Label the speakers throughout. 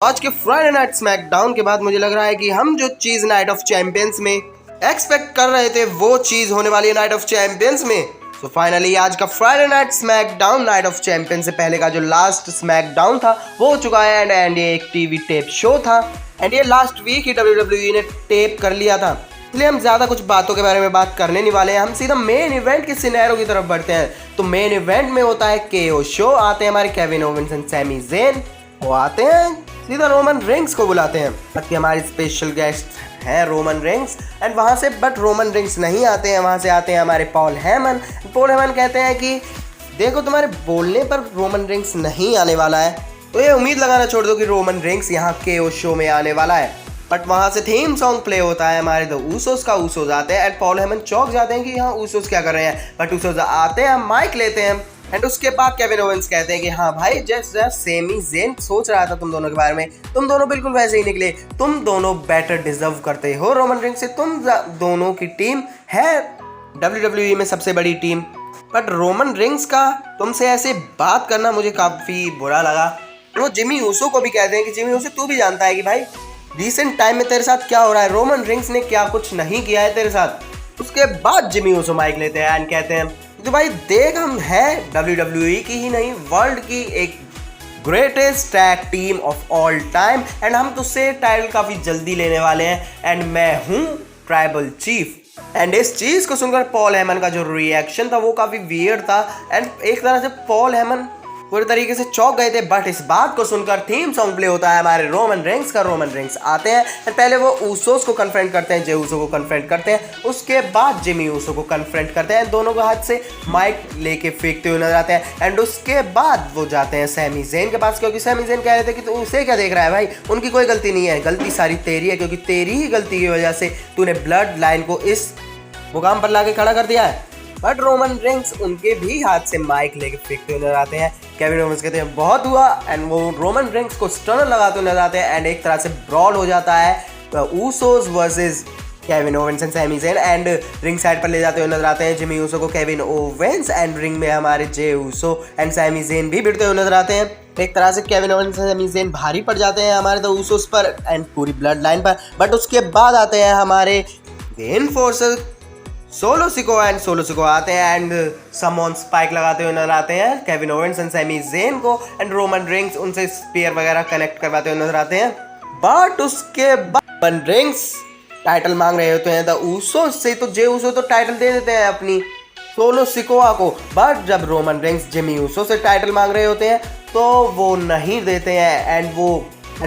Speaker 1: आज के Friday night SmackDown के बाद मुझे लग रहा है कि हम जो चीज नाइट ऑफ चैंपियंस में एक्सपेक्ट कर रहे थे वो चीज होने वाली है नाइट ऑफ चैंपियंस में। तो फाइनली आज का Friday night SmackDown night of champions से पहले का जो लास्ट स्मैकडाउन था वो हो चुका है एंड ये एक टीवी टेप शो था एंड ये लास्ट वीक ही WWE ने टेप कर लिया था, इसलिए हम ज्यादा कुछ बातों के बारे में बात करने नहीं वाले हैं। हम सीधा मेन इवेंट के सिनेरियो की तरफ बढ़ते हैं। तो मेन इवेंट में होता है KO शो। आते हैं हमारे Kevin Owens and Sami Zayn, वो आते हैं सीधा रोमन रेंग्स को बुलाते हैं, बाकी हमारे स्पेशल गेस्ट हैं रोमन रेंग्स एंड वहाँ से बट रोमन रेंग्स नहीं आते हैं, वहाँ से आते हैं हमारे पॉल हेमन कहते हैं कि देखो तुम्हारे बोलने पर रोमन रेंग्स नहीं आने वाला है, तो ये उम्मीद लगाना छोड़ दो कि रोमन रेंग्स यहाँ KO शो में आने वाला है। बट वहाँ से थीम सॉन्ग प्ले होता है हमारे द ऊसोस का, ऊसोस आते हैं एंड पॉल हेमन चौंक जाते हैं कि यहाँ ऊसोस क्या कर रहे हैं, बट ऊसोस आते हैं, माइक लेते हैं एंड उसके बाद केविन ओवेंस कहते हैं कि हाँ भाई जैसा सैमी ज़ेन सोच रहा था तुम दोनों के बारे में, तुम दोनों बिल्कुल वैसे ही निकले, तुम दोनों बेटर डिजर्व करते हो रोमन रेंग्स से, तुम दोनों की टीम है WWE में सबसे बड़ी टीम। बट रोमन रेंग्स का तुमसे ऐसे बात करना मुझे काफ़ी बुरा लगा। वो जिमी ऊसो को भी कहते हैं कि जिमी ऊसो तू भी जानता है कि भाई रिसेंट टाइम में तेरे साथ क्या हो रहा है, रोमन रेंग्स ने क्या कुछ नहीं किया है तेरे साथ। उसके बाद जिमी ऊसो माइक लेते हैं एंड कहते हैं तो भाई देख हम हैं WWE की ही नहीं वर्ल्ड की एक greatest tag team of all time and हम तुझसे टाइटल काफ़ी जल्दी लेने वाले हैं एंड मैं हूँ ट्राइबल चीफ। एंड इस चीज़ को सुनकर पॉल हेमन का जो रिएक्शन था वो काफ़ी वियर्ड था एंड एक तरह से पॉल हेमन पूरे तरीके से चौंक गए थे। बट इस बात को सुनकर थीम सॉन्ग प्ले होता है हमारे रोमन रेंग्स का। रोमन रेंग्स आते हैं एंड पहले वो ऊसोस को कन्फ्रंट करते हैं, जे ऊसो को कन्फ्रंट करते हैं, उसके बाद जिमी ऊसो को कन्फ्रंट करते हैं, दोनों के हाथ से माइक लेके फेंकते हुए नजर आते हैं एंड उसके बाद वो जाते हैं सैमी ज़ेन के पास, क्योंकि सैमी ज़ेन कह रहे थे कि तू उसे क्या देख रहा है भाई, उनकी कोई गलती नहीं है, गलती सारी तेरी है, क्योंकि तेरी ही गलती की वजह से तूने ब्लड लाइन को इस मुकाम पर लाके खड़ा कर दिया है। बट रोमन रेंग्स उनके भी हाथ से माइक लेके फेंकते हुए नजर आते हैं। केविन ओवेंस कहते हैं बहुत हुआ एंड वो रोमन रेंग्स को स्टनर लगाते हुए नजर आते हैं एंड एक तरह से ब्रॉल हो जाता है Usos versus Kevin Owens and Sami Zayn and ring side पर ले जाते हुए नजर आते हैं जिमी ऊसो को केविन ओवेंस एंड रिंग में हमारे Jey Uso and Sami Zayn भी भिड़ते हुए नजर आते हैं। एक तरह से Kevin Owens and Sami Zayn भारी पड़ जाते हैं हमारे द ऊसोस पर एंड पूरी ब्लड लाइन पर। बट उसके बाद आते हैं हमारे एनफोर्सर सोलो सिको आते हैं एंड समोन स्पाइक लगाते हुए नजर आते हैं Kevin Owens and Sami Zayn को एंड रोमन रेंग्स उनसे स्पीयर वगैरह कनेक्ट करवाते हुए नजर आते हैं। बट उसके बाद रोमन रेंग्स टाइटल मांग रहे होते हैं द ऊसो से, तो जे ऊसो तो टाइटल दे देते हैं अपनी सोलो सिकोआ को। बट जब रोमन रेंग्स जिमी ऊसो से टाइटल मांग रहे होते हैं तो वो नहीं देते हैं एंड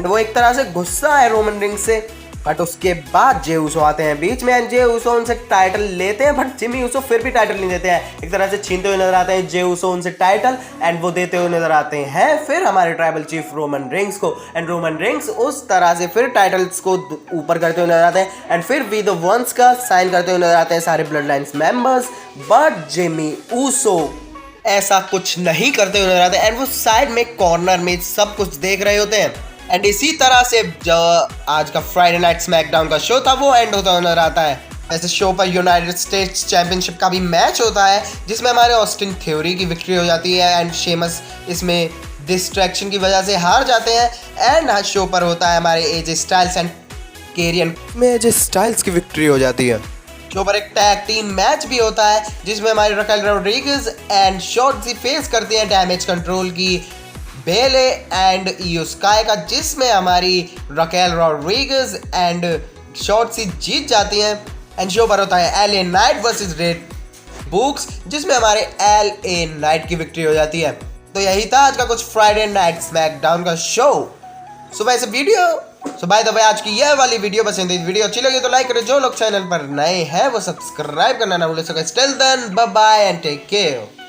Speaker 1: वो एक तरह से गुस्सा है रोमन रेंग्स से। बट उसके बाद जे ऊसो आते हैं बीच में एंड जे ऊसो उनसे टाइटल लेते हैं, बट जिमी ऊसो फिर भी टाइटल नहीं देते हैं, एक तरह से छीनते हुए नजर आते हैं जे ऊसो उनसे टाइटल एंड वो देते हुए नजर आते हैं फिर हमारे ट्राइबल चीफ रोमन रेंग्स को एंड रोमन रेंग्स उस तरह से फिर टाइटल्स को ऊपर करते हुए नजर आते हैं एंड फिर वी द वंस का साइन करते हुए नजर आते हैं सारे blood lines members. But Jimmy Uso ऐसा कुछ नहीं करते हुए नजर आते हैं एंड वो साइड में कॉर्नर में सब कुछ देख रहे होते हैं एंड इसी तरह से जो आज का फ्राइडे नाइट स्मैकडाउन का शो था वो एंड होता नजर आता है। ऐसे शो पर यूनाइटेड स्टेट्स चैंपियनशिप का भी मैच होता है जिसमें हमारे ऑस्टिन थ्योरी की विक्ट्री हो जाती है एंड शेमस इसमें डिस्ट्रैक्शन की वजह से हार जाते हैं एंड आज शो पर होता है हमारे AJ स्टाइल्स एंड केरियन में AJ स्टाइल्स की विक्ट्री हो जाती है। शो पर एक टैग टीम मैच भी होता है जिसमें हमारे रकेल रॉड्रिगेज एंड शॉर्ट्जी फेस करती हैं डैमेज कंट्रोल की बेले एंड इयो स्काई का, जिसमें हमारी रकेल रॉड्रिगेज एंड शॉर्ट्जी जीत जाती हैं एंड शो पर होता है LA night versus red books जिसमें हमारे LA नाइट की विक्ट्री हो जाती है। तो यही था आज का कुछ फ्राइडे नाइट स्मैकडाउन का शो। सुबह से वीडियो बाय द वे आज की यह वाली वीडियो पसंद है, वीडियो अच्छी लगी तो लाइक करें, जो लोग चैनल पर नए हैं वो सब्सक्राइब करना ना भूलें। So till then bye bye and take care.